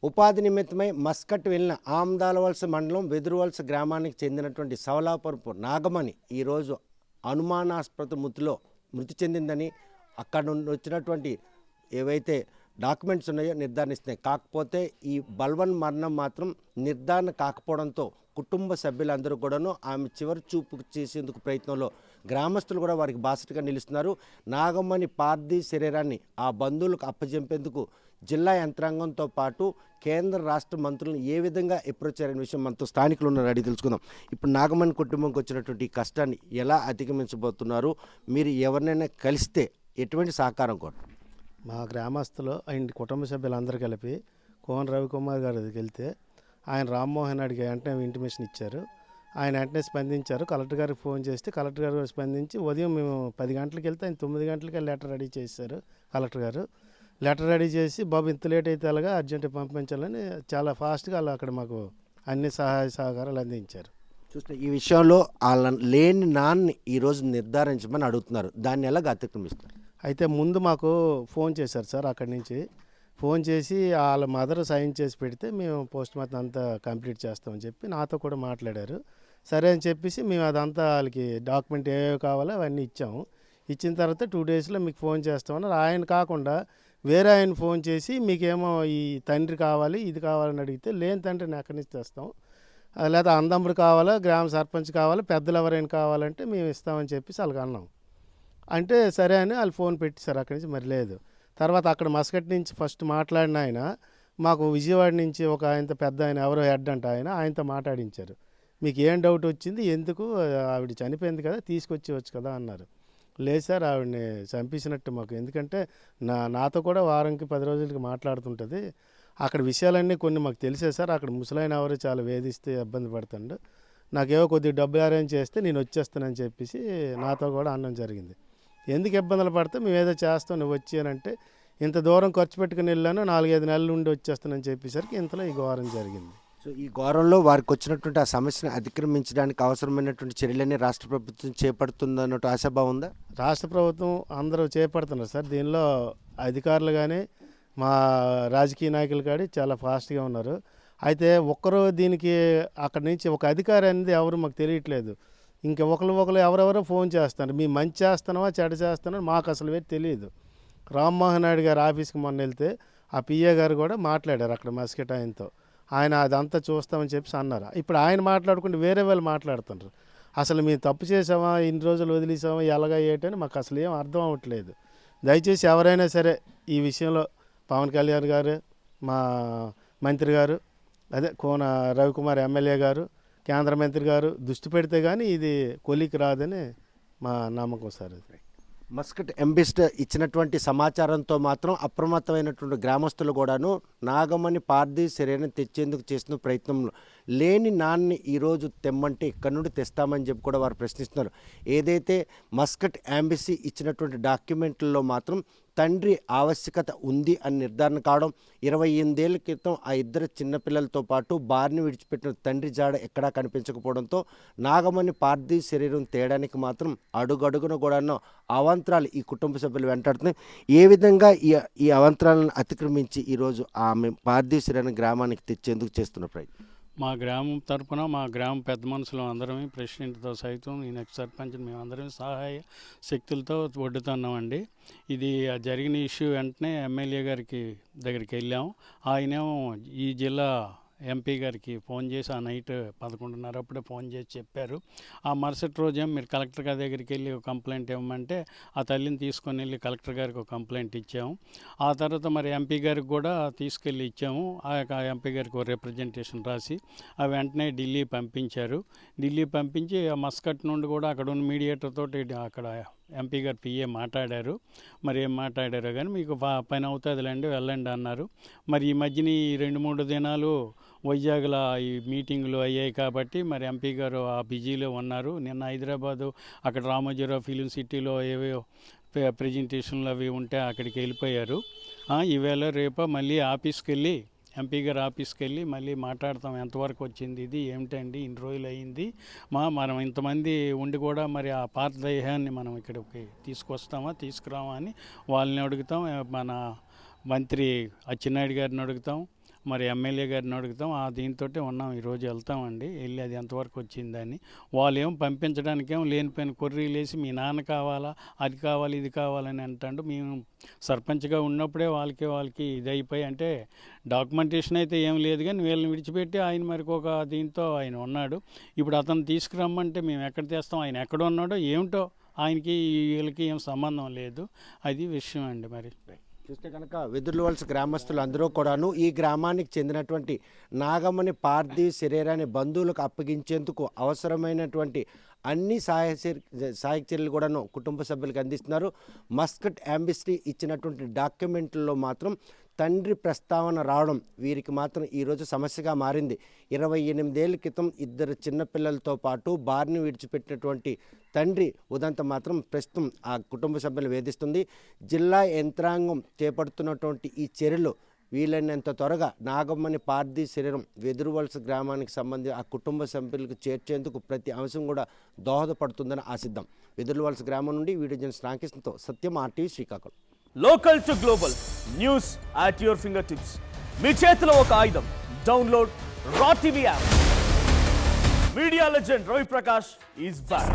ఉపాధి నిమిత్తమై మస్కట్ వెళ్లిన ఆమ్దాలవలస మండలం వెదురువలస గ్రామానికి చెందినటువంటి సవలాపురపు నాగమణి ఈరోజు అనుమానాస్పద మృతి చెందిందని అక్కడ నుండి వచ్చినటువంటి ఏవైతే డాక్యుమెంట్స్ ఉన్నాయో నిర్ధారిస్తున్నాయి. కాకపోతే ఈ బల్వన్ మరణం మాత్రం నిర్ధారణ కాకపోవడంతో కుటుంబ సభ్యులందరూ కూడాను ఆమె చివరి చూపు చేసేందుకు ప్రయత్నంలో గ్రామస్తులు కూడా వారికి బాసటగా నిలుస్తున్నారు. నాగమణి పార్థివ శరీరాన్ని ఆ బంధువులకు అప్పజెంపేందుకు జిల్లా యంత్రాంగంతో పాటు కేంద్ర రాష్ట్ర మంత్రులను ఏ విధంగా అప్రోచ్ అయ్యే విషయం మనతో స్థానికులు ఉన్నారు, అడిగి తెలుసుకుందాం. ఇప్పుడు నాగమణి కుటుంబంకి వచ్చినటువంటి ఈ కష్టాన్ని ఎలా అధిగమించబోతున్నారు? మీరు ఎవరినైనా కలిస్తే ఎటువంటి సహకారం కూడా? మా గ్రామస్తులు ఆయన కుటుంబ సభ్యులందరూ కలిపి కోన రవికుమార్ గారి దగ్గరికి వెళ్తే ఆయన రామ్మోహన్ అడిగి వెంటనే ఇంటిమేషన్ ఇచ్చారు. ఆయన వెంటనే స్పందించారు. కలెక్టర్ గారికి ఫోన్ చేస్తే కలెక్టర్ గారు స్పందించి ఉదయం మేము 10 గంటలకు వెళ్తే ఆయన 9 గంటలకి లెటర్ రెడీ చేశారు. కలెక్టర్ గారు లెటర్ రెడీ చేసి బాబు ఇంత లేట్ అయితే అలాగా అర్జెంటుగా పంపించాలని చాలా ఫాస్ట్గా వాళ్ళు అక్కడ మాకు అన్ని సహాయ సహకారాలు అందించారు. చూస్తే ఈ విషయంలో వాళ్ళ లేని నాన్ని ఈరోజు నిర్ధారించమని అడుగుతున్నారు. దాన్ని ఎలాగ అతిక్రమిస్తారు? అయితే ముందు మాకు ఫోన్ చేశారు సార్. అక్కడి నుంచి ఫోన్ చేసి వాళ్ళ మదర్ సైన్ చేసి పెడితే మేము పోస్ట్ మార్టం అంతా కంప్లీట్ చేస్తామని చెప్పి నాతో కూడా మాట్లాడారు. సరే అని చెప్పేసి మేము అదంతా వాళ్ళకి డాక్యుమెంట్ ఏవేవి కావాలో అవన్నీ ఇచ్చాము. ఇచ్చిన తర్వాత 2 డేస్లో మీకు ఫోన్ చేస్తామన్నారు. ఆయన కాకుండా వేరే ఆయన ఫోన్ చేసి మీకేమో ఈ తండ్రి కావాలి ఇది కావాలని అడిగితే లేని తండ్రిని ఎక్కడి నుంచి తెస్తాం, లేదా అందముడు కావాలా, గ్రామ సర్పంచ్ కావాలా, పెద్దలు ఎవరైనా కావాలంటే మేము ఇస్తామని చెప్పేసి వాళ్ళకి అన్నాం. అంటే సరే అని వాళ్ళు ఫోన్ పెట్టేశారు అక్కడి నుంచి. మరి లేదు, తర్వాత అక్కడ మస్కట్ నుంచి ఫస్ట్ మాట్లాడిన ఆయన మాకు విజయవాడ నుంచి ఒక ఆయనతో పెద్ద ఆయన ఎవరో హెడ్ అంట ఆయనతో మాట్లాడించారు. మీకు ఏం డౌట్ వచ్చింది, ఎందుకు ఆవిడ చనిపోయింది కదా తీసుకొచ్చేవచ్చు కదా అన్నారు. లేదు సార్ ఆవిడని చంపేసినట్టు మాకు, ఎందుకంటే నాతో కూడా వారంకి 10 రోజులకి మాట్లాడుతుంటుంది. అక్కడ విషయాలన్నీ కొన్ని మాకు తెలిసే సార్. అక్కడ ముసలాయన ఎవరు చాలా వేధిస్తే ఇబ్బంది పడుతుండు, నాకేవో కొద్దిగా డబ్బులు అరేంజ్ చేస్తే నేను వచ్చేస్తానని చెప్పేసి నాతో కూడా అనడం జరిగింది. ఎందుకు ఇబ్బందులు పడితే మేము ఏదో చేస్తాం నువ్వు వచ్చానంటే ఇంత దూరం ఖర్చు పెట్టుకుని వెళ్ళాను 4-5 నెలలు ఉండి వచ్చేస్తానని చెప్పేసరికి ఇంతలో ఈ ఘోరం జరిగింది. సో ఈ ఘోరంలో వారికి వచ్చినటువంటి ఆ సమస్యను అధిగమించడానికి అవసరమైనటువంటి చర్యలన్నీ రాష్ట్ర ప్రభుత్వం చేపడుతుందన్నట్టు ఆశాభావం ఉందా? రాష్ట్ర ప్రభుత్వం అందరూ చేపడుతున్నారు సార్. దీనిలో అధికారులు కానీ మా రాజకీయ నాయకులు కానీ చాలా ఫాస్ట్గా ఉన్నారు. అయితే ఒక్కరు దీనికి అక్కడి నుంచి ఒక అధికారి అనేది ఎవరు మాకు తెలియట్లేదు. ఇంకా ఒకరు ఎవరెవరో ఫోన్ చేస్తున్నారు, మీ మంచి చేస్తున్నావా చెడ్డ చేస్తున్నావా మాకు అసలు తెలియదు. రామ్మోహన్ నాయుడు గారి ఆఫీస్కి మొన్న వెళ్తే ఆ పిఏ గారు కూడా మాట్లాడారు అక్కడ మస్కెట్ ఆయనతో. ఆయన అదంతా చూస్తామని చెప్పేసి అన్నారు. ఇప్పుడు ఆయన మాట్లాడుకుంటే వేరే వాళ్ళు మాట్లాడుతున్నారు. అసలు మేము తప్పు చేసామా, ఇన్ని రోజులు వదిలేసామా, ఎలాగా ఏటని మాకు అసలు ఏం అర్థం అవ్వట్లేదు. దయచేసి ఎవరైనా సరే ఈ విషయంలో పవన్ కళ్యాణ్ గారు, మా మంత్రి గారు, అదే కోన రవికుమార్ ఎమ్మెల్యే గారు, కేంద్ర మంత్రి గారు దృష్టి పెడితే కానీ ఇది కొలికి రాదని మా నమ్మకం సార్. మస్కట్ అంబాసిడర్ ఇచ్చినటువంటి సమాచారంతో మాత్రం అప్రమత్తమైనటువంటి గ్రామస్తులు కూడాను నాగమణి పార్థివ శరీరాన్ని తెచ్చేందుకు చేస్తున్న ప్రయత్నంలో లేని నాన్ని ఈరోజు తెమ్మంటే ఇక్కడ నుండి తెస్తామని చెప్పి కూడా వారు ప్రశ్నిస్తున్నారు. ఏదైతే మస్కట్ అంబాసీ ఇచ్చినటువంటి డాక్యుమెంట్లలో మాత్రం తండ్రి ఆవశ్యకత ఉంది అని నిర్ధారణ కావడం, 28 ఏళ్ల క్రితం ఆ ఇద్దరు చిన్నపిల్లలతో పాటు బారిని విడిచిపెట్టిన తండ్రి జాడ ఎక్కడా కనిపించకపోవడంతో నాగమణి పార్థివ శరీరం తేయడానికి మాత్రం అడుగడుగున కూడా అవాంతరాలు ఈ కుటుంబ సభ్యులు వెంటాడుతున్నాయి. ఏ విధంగా ఈ అవాంతరాలను అతిక్రమించి ఈరోజు ఆమె పార్థివ శరీరాన్ని గ్రామానికి తెచ్చేందుకు చేస్తున్న ప్రయత్నం? మా గ్రామం తరఫున మా గ్రామ పెద్ద మనుషులు అందరమే, ప్రెసిడెంట్తో సైతం నేను సర్పంచ్ మేమందరం సహాయ శక్తులతో వడ్డుతున్నామండి. ఇది జరిగిన ఇష్యూ వెంటనే ఎమ్మెల్యే గారికి దగ్గరికి వెళ్ళాము. ఆయనేమో ఈ జిల్లా ఎంపీ గారికి ఫోన్ చేసి ఆ నైట్ 11:30 అప్పుడే ఫోన్ చేసి చెప్పారు. ఆ మరుసటి రోజేమో మీరు కలెక్టర్ గారి దగ్గరికి వెళ్ళి ఒక కంప్లైంట్ ఇవ్వమంటే ఆ తల్లిని తీసుకొని వెళ్ళి కలెక్టర్ గారికి ఒక కంప్లైంట్ ఇచ్చాము. ఆ తర్వాత మరి ఎంపీ గారికి కూడా తీసుకెళ్ళి ఇచ్చాము. ఆ యొక్క ఎంపీ గారికి ఒక రిప్రజెంటేషన్ రాసి ఆ వెంటనే ఢిల్లీ పంపించారు. ఢిల్లీ పంపించి ఆ మస్కట్ నుండి కూడా అక్కడ ఉన్న మీడియేటర్ తోటి అక్కడ ఎంపీ గారు పిఏ మాట్లాడారు. మరి ఏం మాట్లాడారో కానీ మీకు పని అవుతుందిలేండి వెళ్ళండి అన్నారు. మరి ఈ మధ్యన ఈ 2-3 దినాలు వైజాగ్లో ఈ మీటింగులు అయ్యాయి కాబట్టి మరి ఎంపీ గారు ఆ బిజీలో ఉన్నారు. నిన్న హైదరాబాదు అక్కడ రామోజీరావు ఫిలిం సిటీలో ఏవో ప్రజెంటేషన్లు అవి ఉంటే అక్కడికి వెళ్ళిపోయారు. ఈవేళ రేపు మళ్ళీ ఆఫీస్కి వెళ్ళి ఎంపీ గారి ఆఫీస్కి వెళ్ళి మళ్ళీ మాట్లాడతాం, ఎంతవరకు వచ్చింది ఇది ఏమిటండి, ఇన్ని రోజులు అయింది మనం ఇంతమంది ఉండి కూడా మరి ఆ పాత దేహాన్ని మనం ఇక్కడికి తీసుకొస్తామా తీసుకురామా అని వాళ్ళని అడుగుతాం, మన మంత్రి అచ్చెన్నాయుడు గారిని అడుగుతాం, మరి ఎమ్మెల్యే గారిని అడుగుతాం. దీంతో ఉన్నాం, ఈరోజు వెళ్తామండి, వెళ్ళి అది ఎంతవరకు వచ్చిందని. వాళ్ళు ఏం పంపించడానికేమో లేనిపోయిన కొర్రీలు వేసి మీ నాన్న కావాలా, అది కావాలి, ఇది కావాలని అంటాడు. మేము సర్పంచ్గా ఉన్నప్పుడే వాళ్ళకి ఇది అయిపోయి, అంటే డాక్యుమెంటేషన్ అయితే ఏం లేదు కానీ వీళ్ళని విడిచిపెట్టి ఆయన మరికి ఒక దీంతో ఆయన ఉన్నాడు. ఇప్పుడు అతను తీసుకురమ్మంటే మేము ఎక్కడ తెస్తాం, ఆయన ఎక్కడ ఉన్నాడో ఏమిటో ఆయనకి వీళ్ళకి ఏం సంబంధం లేదు. అది విషయం అండి. మరి చూస్తే కనుక వెదురువలస గ్రామస్తులు అందరూ కూడాను ఈ గ్రామానికి చెందినటువంటి నాగమ్మని పార్థివ శరీరాన్ని బంధువులకు అప్పగించేందుకు అవసరమైనటువంటి అన్ని సహాయ చర్యలు కూడాను కుటుంబ సభ్యులకు అందిస్తున్నారు. మస్కట్ అంబెసీ ఇచ్చినటువంటి డాక్యుమెంట్లలో మాత్రం తండ్రి ప్రస్తావన రావడం వీరికి మాత్రం ఈరోజు సమస్యగా మారింది. 28 ఏళ్ల క్రితం ఇద్దరు చిన్నపిల్లలతో పాటు బార్ని విడిచిపెట్టినటువంటి తండ్రి ఉదంతం మాత్రం ప్రస్తుతం ఆ కుటుంబ సభ్యులు వేధిస్తుంది. జిల్లా యంత్రాంగం చేపడుతున్నటువంటి ఈ చర్యలు వీలైనంత త్వరగా నాగమ్మని పార్థివ శరీరం వెదురువలస గ్రామానికి సంబంధించి ఆ కుటుంబ సభ్యులకు చేర్చేందుకు ప్రతి అంశం కూడా దోహదపడుతుందని ఆశిద్దాం. వెదురువలస గ్రామం నుండి వీడియో జర్నలిస్ట్ రామకృష్ణతో Satyam, RTV Srikakulam. Local to global news at your finger tips. మీ చేతిలో ఒక ఆయుధం. Download R TV app. Media legend Ravi Prakash is back.